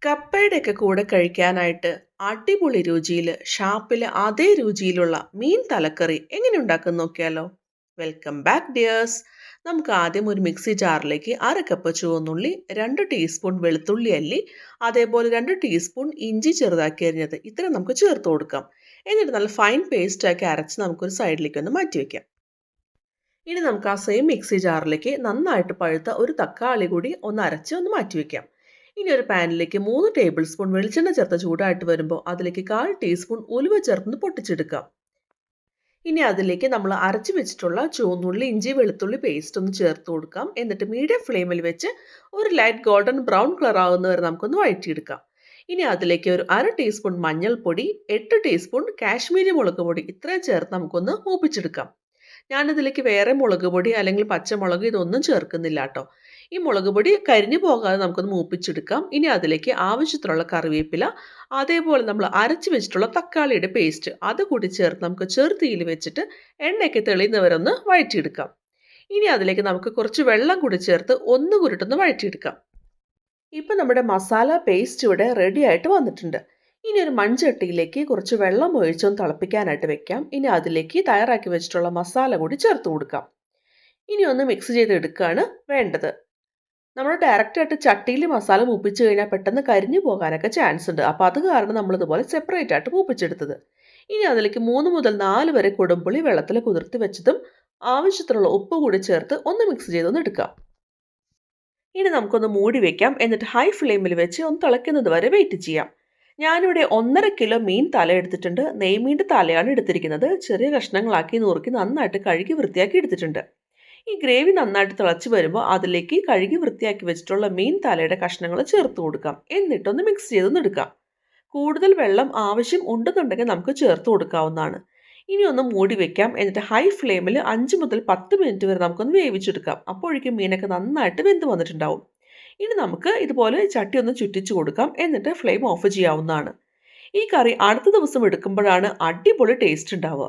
കപ്പയുടെയൊക്കെ കൂടെ കഴിക്കാനായിട്ട് അടിപൊളി രുചിയിൽ ഷാപ്പിലെ അതേ രുചിയിലുള്ള മീൻ തലക്കറി എങ്ങനെ ഉണ്ടാക്കും നോക്കിയാലോ. Welcome back dears. നമുക്ക് ആദ്യം ഒരു മിക്സി ജാറിലേക്ക് 1/2 കപ്പ് ചുവന്നുള്ളി, 2 ടീസ്പൂൺ വെളുത്തുള്ളി അല്ലി, അതേപോലെ 2 ടീസ്പൂൺ ഇഞ്ചി ചെറുതാക്കി അരിഞ്ഞത് ഇത്രയും നമുക്ക് ചേർത്ത് കൊടുക്കാം. എന്നിട്ട് നല്ല ഫൈൻ പേസ്റ്റ് ആക്കി അരച്ച് നമുക്കൊരു സൈഡിലേക്ക് ഒന്ന് മാറ്റി വെക്കാം. ഇനി നമുക്ക് ആ സെയിം മിക്സി ജാറിലേക്ക് നന്നായിട്ട് പഴുത്ത ഒരു തക്കാളി കൂടി ഒന്ന് അരച്ച് ഒന്ന് മാറ്റി വെക്കാം. ഇനി ഒരു പാനിലേക്ക് 3 ടേബിൾ സ്പൂൺ വെളിച്ചെണ്ണ ചേർത്ത് ചൂടായിട്ട് വരുമ്പോൾ അതിലേക്ക് 1/4 ടീസ്പൂൺ ഉലുവ ചേർത്ത് പൊട്ടിച്ചെടുക്കാം. ഇനി അതിലേക്ക് നമ്മൾ അരച്ച് വെച്ചിട്ടുള്ള ചുവന്നുള്ളി, ഇഞ്ചി, വെളുത്തുള്ളി പേസ്റ്റ് ഒന്ന് ചേർത്ത് കൊടുക്കാം. എന്നിട്ട് മീഡിയം ഫ്ലെയിമിൽ വെച്ച് ഒരു ലൈറ്റ് ഗോൾഡൻ ബ്രൗൺ കളർ ആകുന്നവരെ നമുക്കൊന്ന് വഴറ്റിയെടുക്കാം. ഇനി അതിലേക്ക് ഒരു 1/2 ടീസ്പൂൺ മഞ്ഞൾപ്പൊടി, 8 ടീസ്പൂൺ കാശ്മീരി മുളക് പൊടി ഇത്രയും ചേർത്ത് നമുക്കൊന്ന് മൂപ്പിച്ചെടുക്കാം. ഞാനിതിലേക്ക് വേറെ മുളക് പൊടി അല്ലെങ്കിൽ പച്ചമുളക് ഇതൊന്നും ചേർക്കുന്നില്ല കേട്ടോ. ഈ മുളക് പൊടി കരിഞ്ഞു പോകാതെ നമുക്കൊന്ന് മൂപ്പിച്ചെടുക്കാം. ഇനി അതിലേക്ക് ആവശ്യത്തിനുള്ള കറിവേപ്പില, അതേപോലെ നമ്മൾ അരച്ച് വെച്ചിട്ടുള്ള തക്കാളിയുടെ പേസ്റ്റ് അത് കൂടി ചേർത്ത് നമുക്ക് ചെറുതീയിൽ വെച്ചിട്ട് എണ്ണയൊക്കെ തെളിയുന്നവരൊന്ന് വഴറ്റിയെടുക്കാം. ഇനി അതിലേക്ക് നമുക്ക് കുറച്ച് വെള്ളം കൂടി ചേർത്ത് ഒന്ന് കുരുട്ടൊന്ന് വഴറ്റിയെടുക്കാം. ഇപ്പം നമ്മുടെ മസാല പേസ്റ്റ് ഇവിടെ റെഡി ആയിട്ട് വന്നിട്ടുണ്ട്. ഇനി ഒരു മൺചട്ടിയിലേക്ക് കുറച്ച് വെള്ളം ഒഴിച്ചൊന്ന് തിളപ്പിക്കാനായിട്ട് വെക്കാം. ഇനി അതിലേക്ക് തയ്യാറാക്കി വെച്ചിട്ടുള്ള മസാല കൂടി ചേർത്ത് കൊടുക്കാം. ഇനി ഒന്ന് മിക്സ് ചെയ്തെടുക്കുകയാണ് വേണ്ടത്. നമ്മൾ ഡയറക്റ്റായിട്ട് ചട്ടിയിൽ മസാല മൂപ്പിച്ച് കഴിഞ്ഞാൽ പെട്ടെന്ന് കരിഞ്ഞു പോകാനൊക്കെ ചാൻസ് ഉണ്ട്. അപ്പോൾ അത് കാരണം നമ്മളിതുപോലെ സെപ്പറേറ്റ് ആയിട്ട് മൂപ്പിച്ചെടുത്തത്. ഇനി അതിലേക്ക് 3 മുതൽ 4 വരെ കുടംപുളി വെള്ളത്തിൽ കുതിർത്തി വെച്ചതും ആവശ്യത്തിനുള്ള ഉപ്പ് കൂടി ചേർത്ത് ഒന്ന് മിക്സ് ചെയ്തൊന്ന് എടുക്കാം. ഇനി നമുക്കൊന്ന് മൂടി വെക്കാം. എന്നിട്ട് ഹൈ ഫ്ലെയിമിൽ വെച്ച് ഒന്ന് തിളയ്ക്കുന്നത് വരെ വെയിറ്റ് ചെയ്യാം. ഞാനിവിടെ 1.5 കിലോ മീൻ തല എടുത്തിട്ടുണ്ട്. നെയ്മീൻ്റെ തലയാണ് എടുത്തിരിക്കുന്നത്. ചെറിയ കഷ്ണങ്ങളാക്കി നുറുക്കി നന്നായിട്ട് കഴുകി വൃത്തിയാക്കി എടുത്തിട്ടുണ്ട്. ഈ ഗ്രേവി നന്നായിട്ട് തിളച്ച് വരുമ്പോൾ അതിലേക്ക് കഴുകി വൃത്തിയാക്കി വെച്ചിട്ടുള്ള മീൻ തലയുടെ കഷ്ണങ്ങൾ ചേർത്ത് കൊടുക്കാം. എന്നിട്ടൊന്ന് മിക്സ് ചെയ്തൊന്ന് എടുക്കാം. കൂടുതൽ വെള്ളം ആവശ്യം ഉണ്ടെന്നുണ്ടെങ്കിൽ നമുക്ക് ചേർത്ത് കൊടുക്കാവുന്നതാണ്. ഇനി ഒന്ന് മൂടി വെക്കാം. എന്നിട്ട് ഹൈ ഫ്ലെയിമിൽ 5 മുതൽ 10 മിനിറ്റ് വരെ നമുക്കൊന്ന് വേവിച്ചെടുക്കാം. അപ്പോഴേക്കും മീനൊക്കെ നന്നായിട്ട് വെന്ത് വന്നിട്ടുണ്ടാവും. ഇനി നമുക്ക് ഇതുപോലെ ചട്ടി ഒന്ന് ചുറ്റിച്ചു കൊടുക്കാം. എന്നിട്ട് ഫ്ലെയിം ഓഫ് ചെയ്യാവുന്നതാണ്. ഈ കറി അടുത്ത ദിവസം എടുക്കുമ്പോഴാണ് അടിപൊളി ടേസ്റ്റ് ഉണ്ടാവുക.